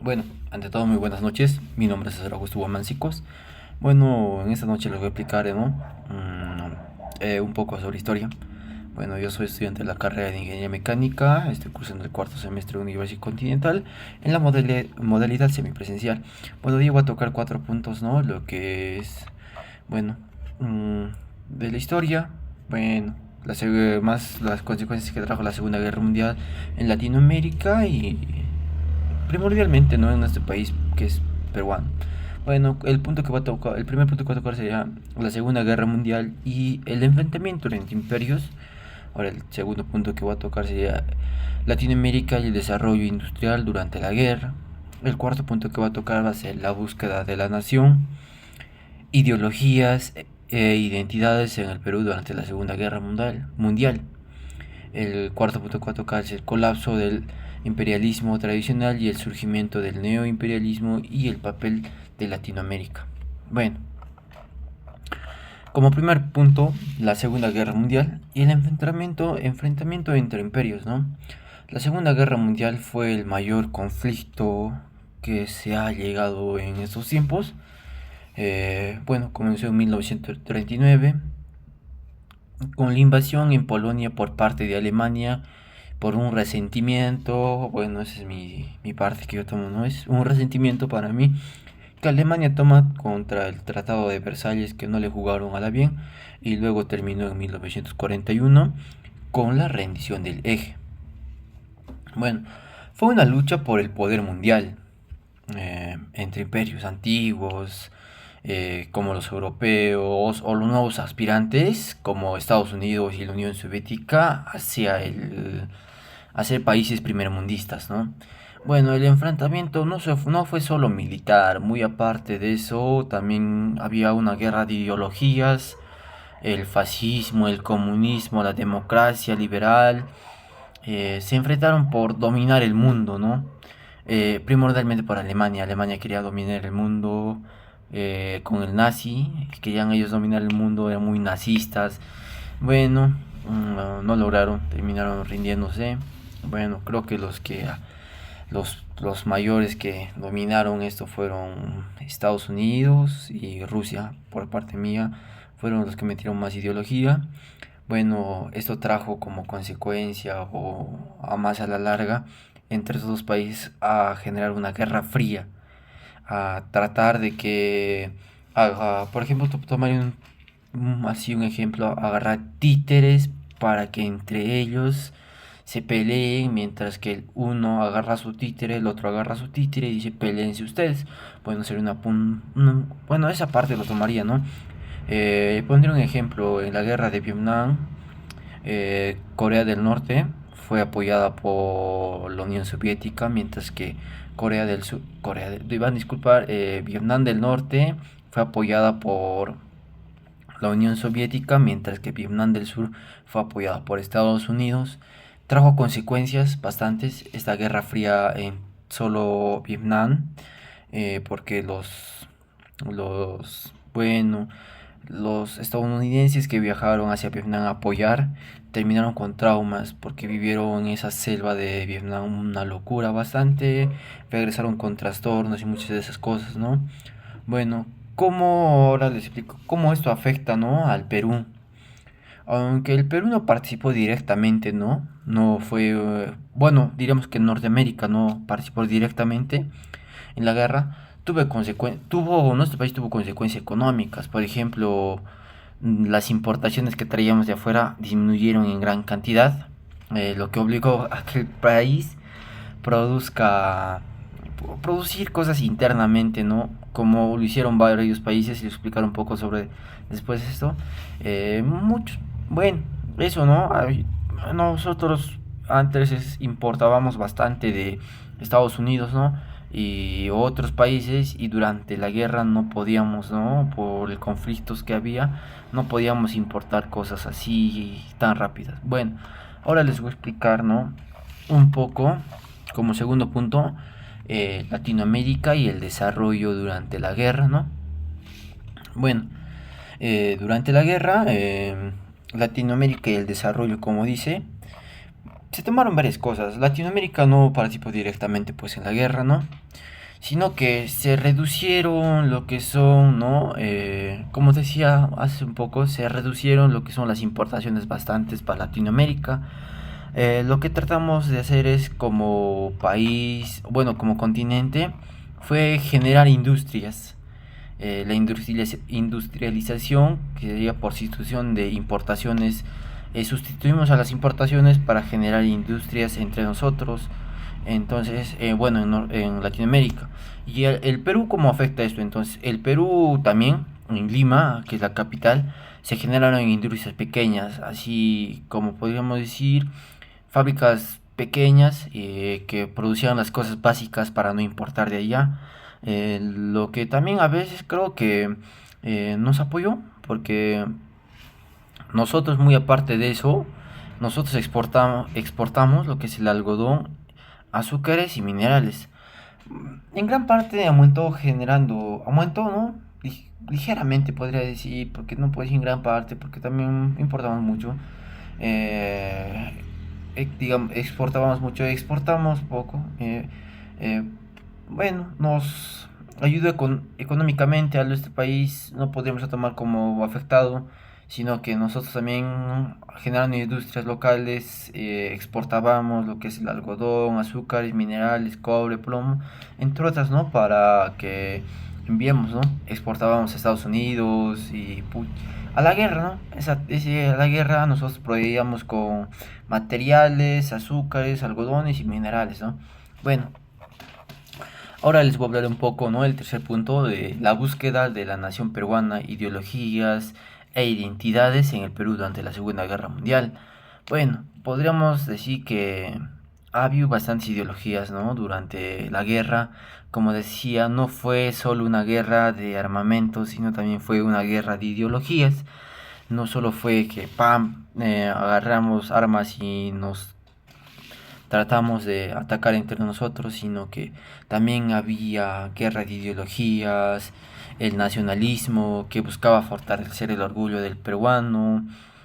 Bueno, ante todo, muy buenas noches. Mi nombre es César Augusto Guamancicos. Bueno, en esta noche les voy a explicar, ¿no? Un poco sobre historia. Bueno, yo soy estudiante de la carrera de Ingeniería Mecánica. Estoy cursando el cuarto semestre de Universidad Continental en la modalidad semipresencial. Bueno, hoy voy a tocar 4 puntos, ¿no? Lo que es, bueno, mm, de la historia. Bueno, más las consecuencias que trajo la Segunda Guerra Mundial en Latinoamérica y primordialmente no en este país que es peruano. Bueno, el primer punto que va a tocar sería la Segunda Guerra Mundial y el enfrentamiento entre imperios. Ahora el segundo punto que voy a tocar sería Latinoamérica y el desarrollo industrial durante la guerra. El cuarto punto que va a tocar va a ser la búsqueda de la nación, ideologías e identidades en el Perú durante la Segunda Guerra Mundial. El cuarto punto que va a tocar es el colapso del imperialismo tradicional y el surgimiento del neoimperialismo y el papel de Latinoamérica. Bueno, como primer punto, la Segunda Guerra Mundial y el enfrentamiento entre imperios, ¿no? La Segunda Guerra Mundial fue el mayor conflicto que se ha llegado en estos tiempos. Bueno, comenzó en 1939 con la invasión en Polonia por parte de Alemania por un resentimiento. Bueno, esa es mi parte que yo tomo, ¿no? Es un resentimiento para mí que Alemania toma contra el Tratado de Versalles, que no le jugaron a la bien, y luego terminó en 1941 con la rendición del eje. Bueno, fue una lucha por el poder mundial entre imperios antiguos, como los europeos, o los nuevos aspirantes como Estados Unidos y la Unión Soviética hacia países primermundistas, ¿no? Bueno, el enfrentamiento no fue solo militar, muy aparte de eso, también había una guerra de ideologías, el fascismo, el comunismo, la democracia liberal, se enfrentaron por dominar el mundo, ¿no? Primordialmente por Alemania. Alemania quería dominar el mundo con el nazi, querían ellos dominar el mundo, eran muy nazistas. Bueno, no lograron, terminaron rindiéndose. Bueno, creo que los mayores que dominaron esto fueron Estados Unidos y Rusia, por parte mía, fueron los que metieron más ideología. Bueno, esto trajo como consecuencia o a más a la larga entre esos dos países a generar una guerra fría, a tratar de que, por ejemplo, tomar así un ejemplo, agarrar títeres para que entre ellos se peleen, mientras que el uno agarra su títere, el otro agarra su títere y dice peleense ustedes. Bueno, sería bueno, esa parte lo tomaría, ¿no? Pondré un ejemplo, en la guerra de Vietnam, Corea del Norte fue apoyada por la Unión Soviética, mientras que Corea del Sur, iban a disculpar, Vietnam del Norte fue apoyada por la Unión Soviética, mientras que Vietnam del Sur fue apoyada por Estados Unidos. Trajo consecuencias bastantes esta guerra fría en solo Vietnam, porque bueno, los estadounidenses que viajaron hacia Vietnam a apoyar terminaron con traumas porque vivieron en esa selva de Vietnam una locura bastante, regresaron con trastornos y muchas de esas cosas, ¿no? Bueno, ¿cómo ahora les explico cómo esto afecta, ¿no? Al Perú? Aunque el Perú no participó directamente, ¿no? No fue, bueno, diríamos que Norteamérica no participó directamente en la guerra, nuestro país tuvo consecuencias económicas. Por ejemplo, las importaciones que traíamos de afuera disminuyeron en gran cantidad, lo que obligó a que el país produzca producir cosas internamente, ¿no? Como lo hicieron varios países y les explicar un poco sobre después de esto. Muchos, bueno, eso, ¿no? Nosotros antes importábamos bastante de Estados Unidos, ¿no? Y otros países, y durante la guerra no podíamos, ¿no? Por los conflictos que había, no podíamos importar cosas así tan rápidas. Bueno, ahora les voy a explicar, ¿no? Un poco, como segundo punto, Latinoamérica y el desarrollo durante la guerra, ¿no? Bueno, durante la guerra, Latinoamérica y el desarrollo, como dice, se tomaron varias cosas. Latinoamérica no participó directamente pues en la guerra, ¿no? Sino que se reducieron lo que son, ¿no? Como decía hace un poco, se reducieron lo que son las importaciones bastantes para Latinoamérica. Lo que tratamos de hacer es como país, bueno, como continente, fue generar industrias. La industrialización, que sería por sustitución de importaciones, sustituimos a las importaciones para generar industrias entre nosotros. Entonces, bueno, en Latinoamérica. ¿Y el Perú cómo afecta esto? Entonces, el Perú también, en Lima, que es la capital, se generaron industrias pequeñas, así como podríamos decir, fábricas pequeñas que producían las cosas básicas para no importar de allá. Lo que también a veces creo que nos apoyó, porque nosotros muy aparte de eso, nosotros exportamos lo que es el algodón, azúcares y minerales. En gran parte aumentó, ¿no? Ligeramente podría decir, porque no puedo decir en gran parte, porque también importamos mucho. Eh, digamos, exportábamos mucho, exportamos poco. Eh, bueno, nos ayuda económicamente a nuestro país, no podemos tomar como afectado, sino que nosotros también generando industrias locales exportábamos lo que es el algodón, azúcares, minerales, cobre, plomo, entre otras, ¿no? Para que enviemos, ¿no? Exportábamos a Estados Unidos y a la guerra, ¿no? A la guerra nosotros proveíamos con materiales, azúcares, algodones y minerales, ¿no? Bueno, ahora les voy a hablar un poco, ¿no? El tercer punto de la búsqueda de la nación peruana, ideologías e identidades en el Perú durante la Segunda Guerra Mundial. Bueno, podríamos decir que ha habido bastantes ideologías, ¿no? Durante la guerra, como decía, no fue solo una guerra de armamento, sino también fue una guerra de ideologías. No solo fue que, pam, agarramos armas y nos tratamos de atacar entre nosotros, sino que también había guerra de ideologías, el nacionalismo que buscaba fortalecer el orgullo del peruano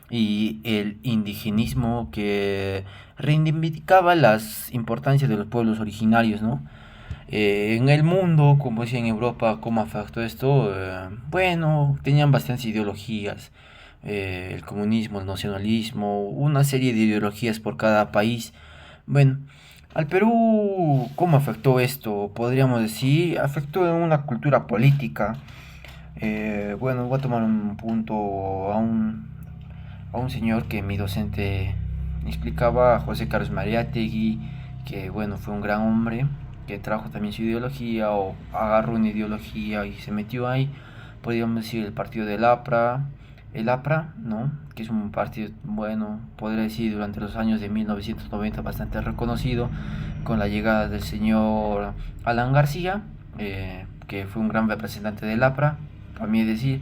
y el indigenismo que reivindicaba las importancias de los pueblos originarios, ¿no? En el mundo, como decía en Europa, ¿cómo afectó esto? Bueno, tenían bastantes ideologías, el comunismo, el nacionalismo, una serie de ideologías por cada país. Bueno, al Perú, ¿cómo afectó esto? Podríamos decir, afectó en una cultura política. Bueno, voy a tomar un punto a un señor que mi docente explicaba, José Carlos Mariátegui, que bueno, fue un gran hombre, que trajo también su ideología o agarró una ideología y se metió ahí. Podríamos decir el partido del APRA, el APRA, ¿no? Que es un partido, bueno, podría decir durante los años de 1990 bastante reconocido, con la llegada del señor Alan García, que fue un gran representante del APRA, a mí decir,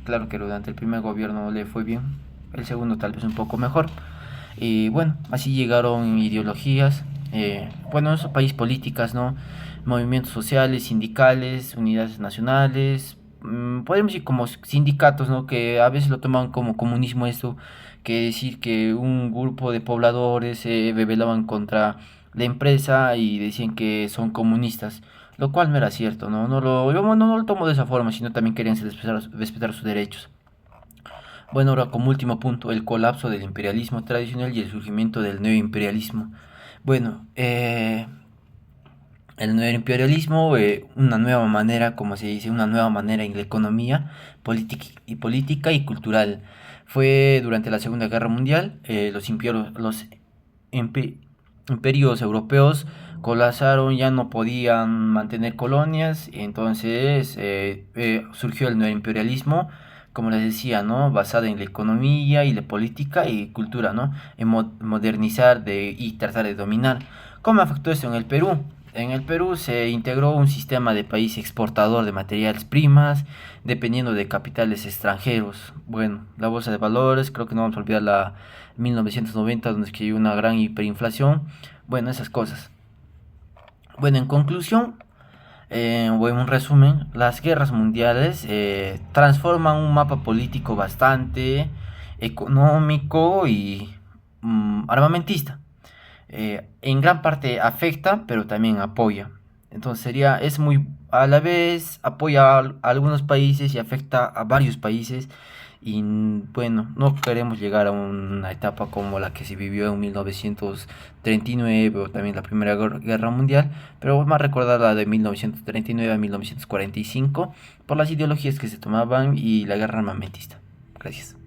claro que durante el primer gobierno le fue bien, el segundo tal vez un poco mejor, y bueno, así llegaron ideologías, bueno, en esos países políticas, ¿no? Movimientos sociales, sindicales, unidades nacionales, podemos decir como sindicatos, ¿no? Que a veces lo toman como comunismo esto, que decir que un grupo de pobladores se rebelaban contra la empresa y decían que son comunistas, lo cual no era cierto, ¿no? No lo tomo de esa forma, sino también querían respetar sus derechos. Bueno, ahora como último punto, el colapso del imperialismo tradicional y el surgimiento del neoimperialismo. Bueno, el neoimperialismo, una nueva manera, como se dice, una nueva manera en la economía, política y cultural. Fue durante la Segunda Guerra Mundial, los impe- imperios europeos colapsaron, ya no podían mantener colonias, entonces surgió el neoimperialismo, como les decía, ¿no? Basada en la economía y la política y cultura, ¿no? En modernizar y tratar de dominar. ¿Cómo afectó esto en el Perú? En el Perú se integró un sistema de país exportador de materiales primas, dependiendo de capitales extranjeros. Bueno, la bolsa de valores, creo que no vamos a olvidar la 1990, donde es que hay una gran hiperinflación. Bueno, esas cosas. Bueno, en conclusión, o en un resumen, las guerras mundiales transforman un mapa político bastante económico y armamentista. en gran parte afecta, pero también apoya. Entonces es muy, a la vez apoya a algunos países y afecta a varios países. Y bueno, no queremos llegar a una etapa como la que se vivió en 1939 o también la Primera Guerra Mundial, pero vamos a recordar la de 1939 a 1945 por las ideologías que se tomaban y la guerra armamentista. Gracias.